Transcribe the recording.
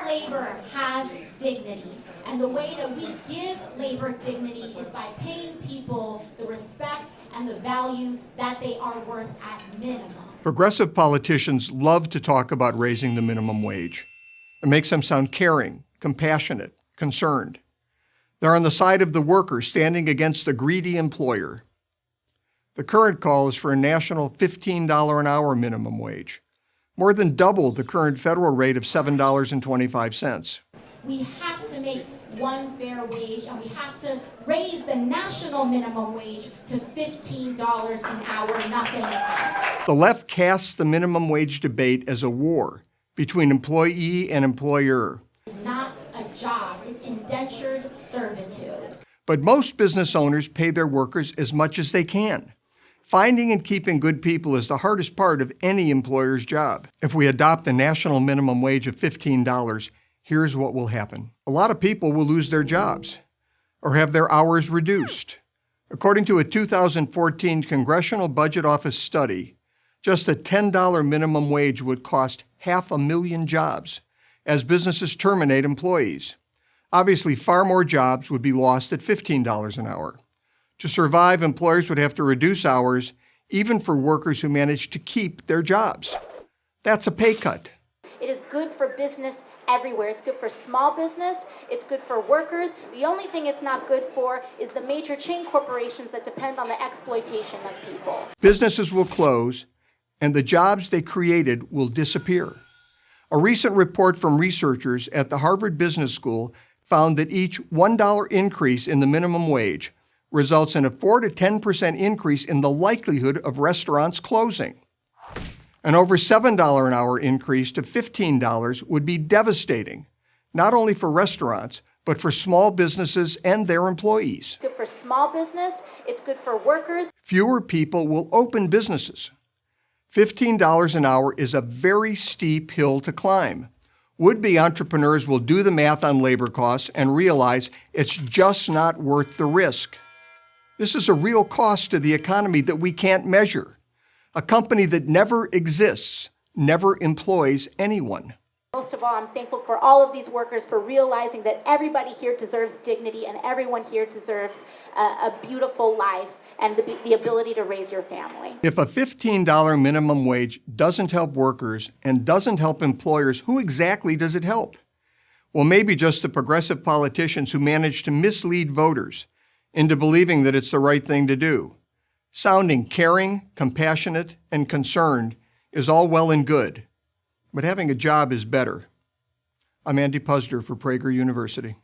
labor has dignity. And the way that we give labor dignity is by paying people the respect and the value that they are worth at minimum. Progressive politicians love to talk about raising the minimum wage. It makes them sound caring, compassionate, concerned. They're on the side of the worker, standing against the greedy employer. The current call is for a national $15 an hour minimum wage, more than double the current federal rate of $7.25. We have to make one fair wage, and we have to raise the national minimum wage to $15 an hour, nothing less. The left casts the minimum wage debate as a war between employee and employer. It's not a job, it's indentured servitude. But most business owners pay their workers as much as they can. Finding and keeping good people is the hardest part of any employer's job. If we adopt the national minimum wage of $15, here's what will happen. A lot of people will lose their jobs or have their hours reduced. According to a 2014 Congressional Budget Office study, just a $10 minimum wage would cost 500,000 jobs as businesses terminate employees. Obviously, far more jobs would be lost at $15 an hour. To survive, employers would have to reduce hours, even for workers who manage to keep their jobs. That's a pay cut. It is good for business everywhere. It's good for small business. It's good for workers. The only thing it's not good for is the major chain corporations that depend on the exploitation of people. Businesses will close, and the jobs they created will disappear. A recent report from researchers at the Harvard Business School found that each $1 increase in the minimum wage results in a 4 to 10% increase in the likelihood of restaurants closing. An over $7 an hour increase to $15 would be devastating, not only for restaurants, but for small businesses and their employees. It's good for small business, it's good for workers. Fewer people will open businesses. $15 an hour is a very steep hill to climb. Would-be entrepreneurs will do the math on labor costs and realize it's just not worth the risk. This is a real cost to the economy that we can't measure. A company that never exists, never employs anyone. Most of all, I'm thankful for all of these workers for realizing that everybody here deserves dignity and everyone here deserves a beautiful life and the ability to raise your family. If a $15 minimum wage doesn't help workers and doesn't help employers, who exactly does it help? Well, maybe just the progressive politicians who manage to mislead voters into believing that it's the right thing to do. Sounding caring, compassionate, and concerned is all well and good, but having a job is better. I'm Andy Puzder for Prager University.